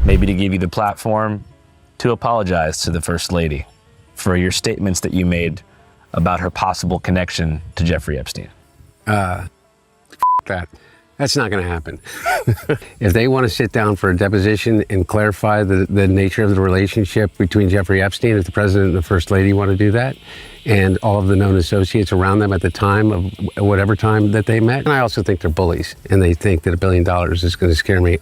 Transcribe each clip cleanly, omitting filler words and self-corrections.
maybe to give you the platform to apologize to the First Lady for your statements that you made about her possible connection to Jeffrey Epstein. That. That's not going to happen. If they want to sit down for a deposition and clarify the nature of the relationship between Jeffrey Epstein, if the president and the first lady want to do that, and all of the known associates around them at the time of whatever time that they met. And I also think they're bullies, and they think that $1 billion is going to scare me,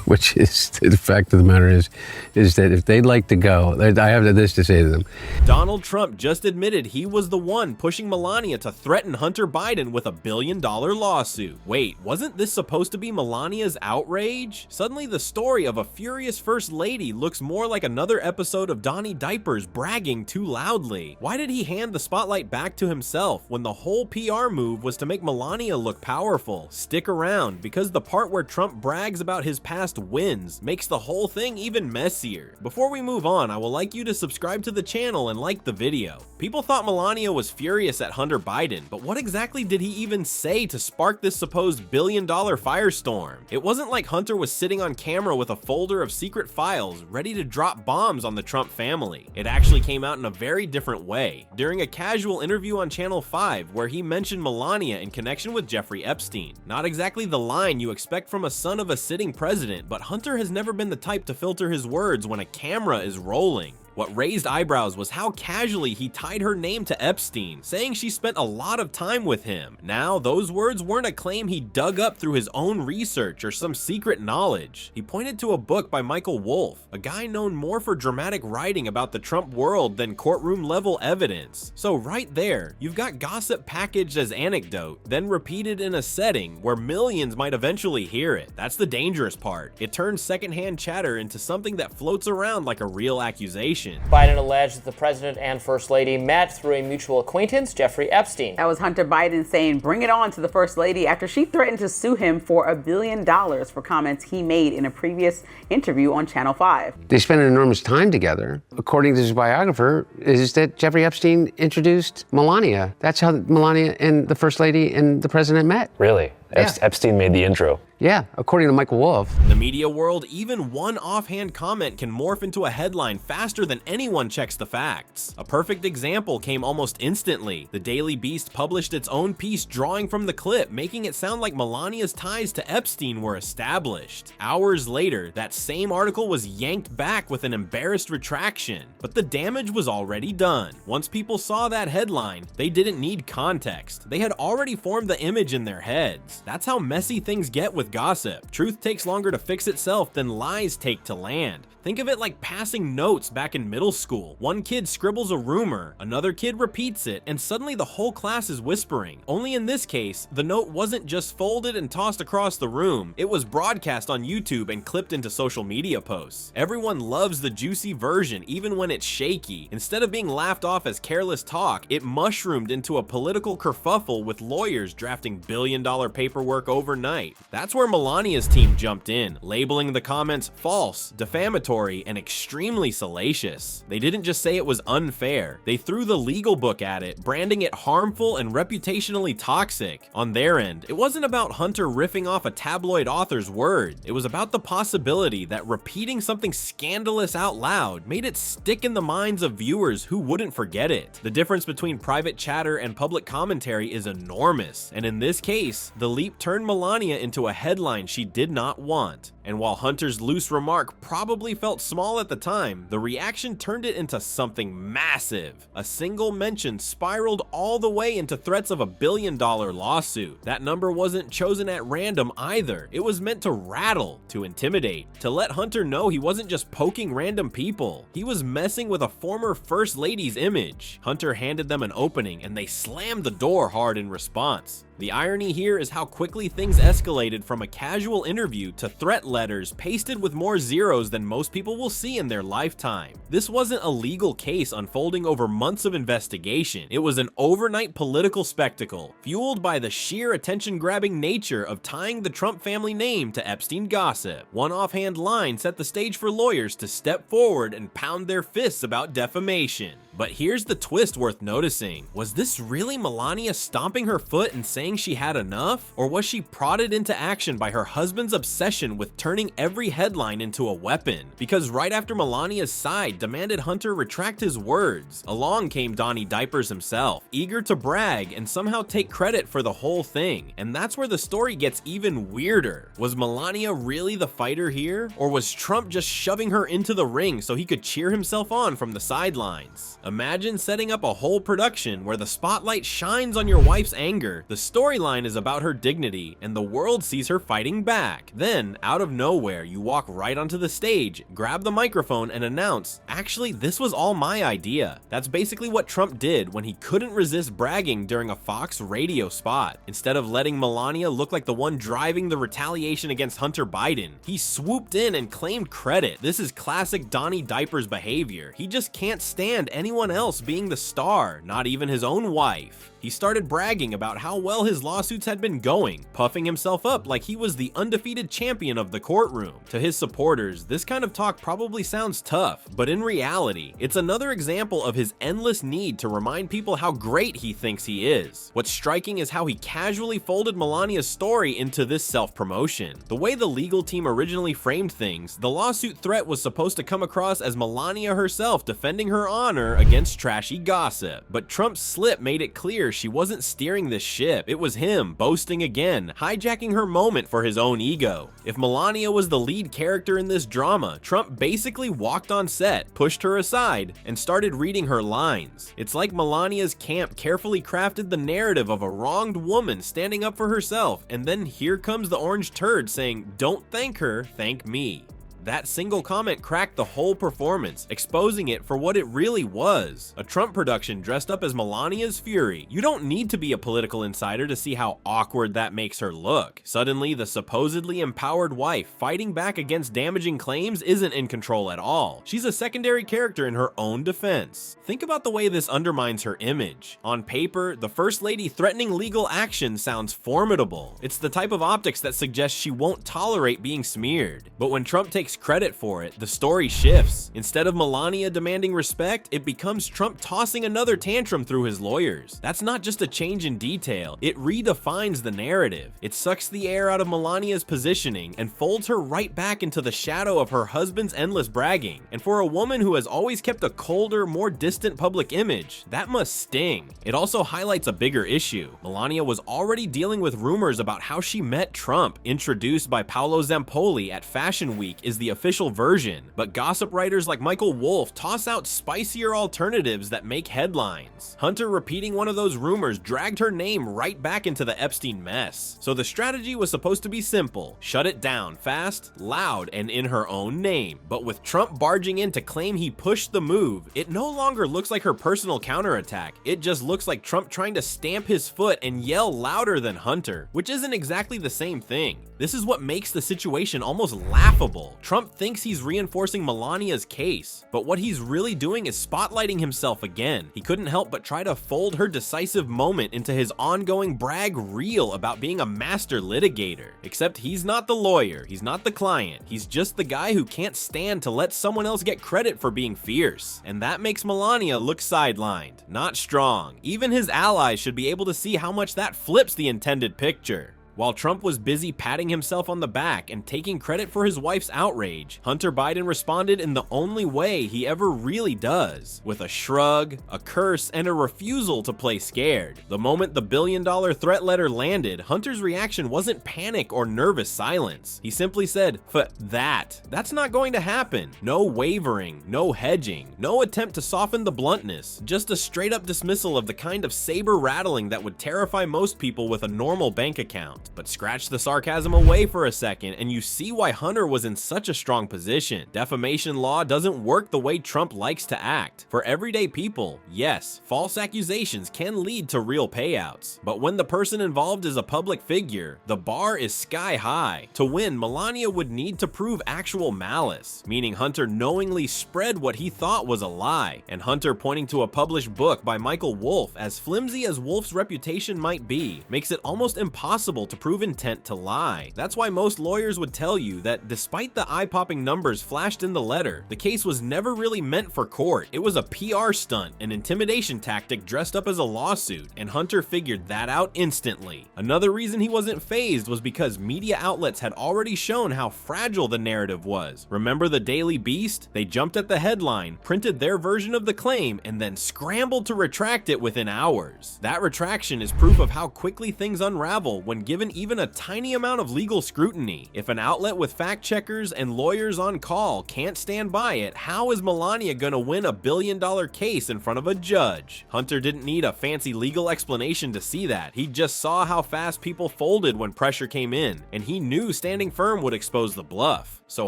which is the fact of the matter is that if they'd like to go, I have this to say to them. Donald Trump just admitted he was the one pushing Melania to threaten Hunter Biden with $1 billion lawsuit. Wait, wasn't this supposed to be Melania's outrage? Suddenly the story of a furious first lady looks more like another episode of Donnie Diapers bragging too loudly. Why did he hand the spotlight back to himself when the whole PR move was to make Melania look powerful? Stick around, because the part where Trump brags about his past wins makes the whole thing even messier. Before we move on, I would like you to subscribe to the channel and like the video. People thought Melania was furious at Hunter Biden, but what exactly did he even say to spark this supposed $1 billion firestorm? It wasn't like Hunter was sitting on camera with a folder of secret files ready to drop bombs on the Trump family. It actually came out in a very different way, during a casual interview on Channel 5 where he mentioned Melania in connection with Jeffrey Epstein. Not exactly the line you expect from a son of a sitting president, but Hunter has never been the type to filter his words when a camera is rolling. What raised eyebrows was how casually he tied her name to Epstein, saying she spent a lot of time with him. Now, those words weren't a claim he dug up through his own research or some secret knowledge. He pointed to a book by Michael Wolff, a guy known more for dramatic writing about the Trump world than courtroom-level evidence. So right there, you've got gossip packaged as anecdote, then repeated in a setting where millions might eventually hear it. That's the dangerous part. It turns secondhand chatter into something that floats around like a real accusation. Biden alleged that the president and first lady met through a mutual acquaintance, Jeffrey Epstein. That was Hunter Biden saying, "Bring it on" to the first lady after she threatened to sue him for $1 billion for comments he made in a previous interview on Channel 5. They spent an enormous time together. According to his biographer, is that Jeffrey Epstein introduced Melania. That's how Melania and the first lady and the president met. Really? Yeah. Epstein made the intro. Yeah, according to Michael Wolff. The media world, even one offhand comment can morph into a headline faster than anyone checks the facts. A perfect example came almost instantly. The Daily Beast published its own piece drawing from the clip, making it sound like Melania's ties to Epstein were established. Hours later, that same article was yanked back with an embarrassed retraction. But the damage was already done. Once people saw that headline, they didn't need context. They had already formed the image in their heads. That's how messy things get with gossip. Truth takes longer to fix itself than lies take to land. Think of it like passing notes back in middle school. One kid scribbles a rumor, another kid repeats it, and suddenly the whole class is whispering. Only in this case, the note wasn't just folded and tossed across the room, it was broadcast on YouTube and clipped into social media posts. Everyone loves the juicy version even when it's shaky. Instead of being laughed off as careless talk, it mushroomed into a political kerfuffle with lawyers drafting billion-dollar paperwork overnight. That's where Melania's team jumped in, labeling the comments false, defamatory, and extremely salacious. They didn't just say it was unfair, they threw the legal book at it, branding it harmful and reputationally toxic. On their end, it wasn't about Hunter riffing off a tabloid author's words. It was about the possibility that repeating something scandalous out loud made it stick in the minds of viewers who wouldn't forget it. The difference between private chatter and public commentary is enormous, and in this case, the leap turned Melania into a headline she did not want. And while Hunter's loose remark probably felt small at the time, the reaction turned it into something massive. A single mention spiraled all the way into threats of $1 billion lawsuit. That number wasn't chosen at random either. It was meant to rattle, to intimidate, to let Hunter know he wasn't just poking random people. He was messing with a former first lady's image. Hunter handed them an opening and they slammed the door hard in response. The irony here is how quickly things escalated from a casual interview to threat letters pasted with more zeros than most people will see in their lifetime. This wasn't a legal case unfolding over months of investigation. It was an overnight political spectacle, fueled by the sheer attention-grabbing nature of tying the Trump family name to Epstein gossip. One offhand line set the stage for lawyers to step forward and pound their fists about defamation. But here's the twist worth noticing. Was this really Melania stomping her foot and saying she had enough? Or was she prodded into action by her husband's obsession with turning every headline into a weapon? Because right after Melania's side demanded Hunter retract his words, along came Donnie Diapers himself, eager to brag and somehow take credit for the whole thing. And that's where the story gets even weirder. Was Melania really the fighter here? Or was Trump just shoving her into the ring so he could cheer himself on from the sidelines? Imagine setting up a whole production where the spotlight shines on your wife's anger, the storyline is about her dignity, and the world sees her fighting back. Then, out of nowhere, you walk right onto the stage, grab the microphone, and announce, actually, this was all my idea. That's basically what Trump did when he couldn't resist bragging during a Fox radio spot. Instead of letting Melania look like the one driving the retaliation against Hunter Biden, he swooped in and claimed credit. This is classic Donnie Diapers behavior. He just can't stand anyone else being the star, not even his own wife. He started bragging about how well his lawsuits had been going, puffing himself up like he was the undefeated champion of the courtroom. To his supporters, this kind of talk probably sounds tough, but in reality, it's another example of his endless need to remind people how great he thinks he is. What's striking is how he casually folded Melania's story into this self-promotion. The way the legal team originally framed things, the lawsuit threat was supposed to come across as Melania herself defending her honor against trashy gossip. But Trump's slip made it clear she wasn't steering this ship. It was him boasting again, hijacking her moment for his own ego. If Melania was the lead character in this drama, Trump basically walked on set, pushed her aside, and started reading her lines. It's like Melania's camp carefully crafted the narrative of a wronged woman standing up for herself, and then here comes the orange turd saying, "Don't thank her, thank me." That single comment cracked the whole performance, exposing it for what it really was. A Trump production dressed up as Melania's fury. You don't need to be a political insider to see how awkward that makes her look. Suddenly, the supposedly empowered wife fighting back against damaging claims isn't in control at all. She's a secondary character in her own defense. Think about the way this undermines her image. On paper, the First Lady threatening legal action sounds formidable. It's the type of optics that suggests she won't tolerate being smeared. But when Trump takes credit for it, the story shifts. Instead of Melania demanding respect, it becomes Trump tossing another tantrum through his lawyers. That's not just a change in detail, it redefines the narrative. It sucks the air out of Melania's positioning and folds her right back into the shadow of her husband's endless bragging. And for a woman who has always kept a colder, more distant public image, that must sting. It also highlights a bigger issue. Melania was already dealing with rumors about how she met Trump, introduced by Paolo Zampoli at Fashion Week is the official version, but gossip writers like Michael Wolff toss out spicier alternatives that make headlines. Hunter repeating one of those rumors dragged her name right back into the Epstein mess. So the strategy was supposed to be simple: shut it down fast, loud, and in her own name. But with Trump barging in to claim he pushed the move, it no longer looks like her personal counterattack. It just looks like Trump trying to stamp his foot and yell louder than Hunter, which isn't exactly the same thing. This is what makes the situation almost laughable. Trump thinks he's reinforcing Melania's case, but what he's really doing is spotlighting himself again. He couldn't help but try to fold her decisive moment into his ongoing brag reel about being a master litigator. Except he's not the lawyer, he's not the client, he's just the guy who can't stand to let someone else get credit for being fierce. And that makes Melania look sidelined, not strong. Even his allies should be able to see how much that flips the intended picture. While Trump was busy patting himself on the back and taking credit for his wife's outrage, Hunter Biden responded in the only way he ever really does, with a shrug, a curse, and a refusal to play scared. The moment the billion-dollar threat letter landed, Hunter's reaction wasn't panic or nervous silence. He simply said, That's not going to happen. No wavering, no hedging, no attempt to soften the bluntness, just a straight-up dismissal of the kind of saber-rattling that would terrify most people with a normal bank account. But scratch the sarcasm away for a second and you see why Hunter was in such a strong position. Defamation law doesn't work the way Trump likes to act. For everyday people, yes, false accusations can lead to real payouts. But when the person involved is a public figure, the bar is sky high. To win, Melania would need to prove actual malice, meaning Hunter knowingly spread what he thought was a lie. And Hunter pointing to a published book by Michael Wolff, as flimsy as Wolff's reputation might be, makes it almost impossible to prove intent to lie. That's why most lawyers would tell you that despite the eye-popping numbers flashed in the letter, the case was never really meant for court. It was a PR stunt, an intimidation tactic dressed up as a lawsuit, and Hunter figured that out instantly. Another reason he wasn't fazed was because media outlets had already shown how fragile the narrative was. Remember the Daily Beast? They jumped at the headline, printed their version of the claim, and then scrambled to retract it within hours. That retraction is proof of how quickly things unravel when given even a tiny amount of legal scrutiny. If an outlet with fact checkers and lawyers on call can't stand by it, how is Melania gonna win a billion-dollar case in front of a judge? Hunter didn't need a fancy legal explanation to see that. He just saw how fast people folded when pressure came in, and he knew standing firm would expose the bluff. So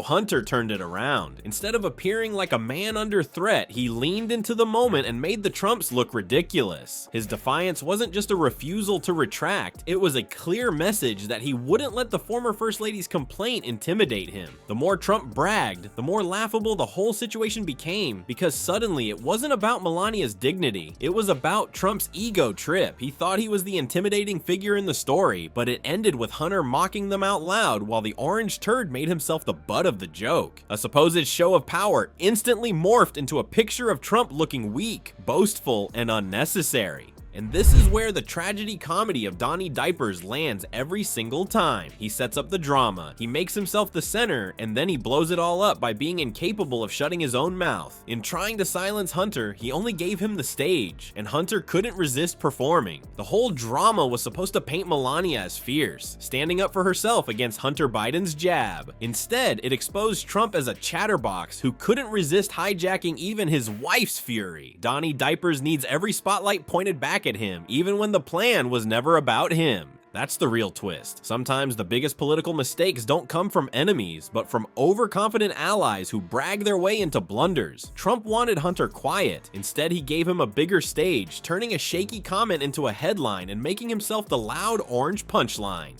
Hunter turned it around. Instead of appearing like a man under threat, he leaned into the moment and made the Trumps look ridiculous. His defiance wasn't just a refusal to retract, it was a clear message that he wouldn't let the former First Lady's complaint intimidate him. The more Trump bragged, the more laughable the whole situation became, because suddenly it wasn't about Melania's dignity, it was about Trump's ego trip. He thought he was the intimidating figure in the story, but it ended with Hunter mocking them out loud while the orange turd made himself the butt of the joke. A supposed show of power instantly morphed into a picture of Trump looking weak, boastful, and unnecessary. And this is where the tragedy comedy of Donnie Diapers lands every single time. He sets up the drama, he makes himself the center, and then he blows it all up by being incapable of shutting his own mouth. In trying to silence Hunter, he only gave him the stage, and Hunter couldn't resist performing. The whole drama was supposed to paint Melania as fierce, standing up for herself against Hunter Biden's jab. Instead, it exposed Trump as a chatterbox who couldn't resist hijacking even his wife's fury. Donnie Diapers needs every spotlight pointed back at him, even when the plan was never about him. That's the real twist. Sometimes the biggest political mistakes don't come from enemies, but from overconfident allies who brag their way into blunders. Trump wanted Hunter quiet. Instead, he gave him a bigger stage, turning a shaky comment into a headline and making himself the loud orange punchline.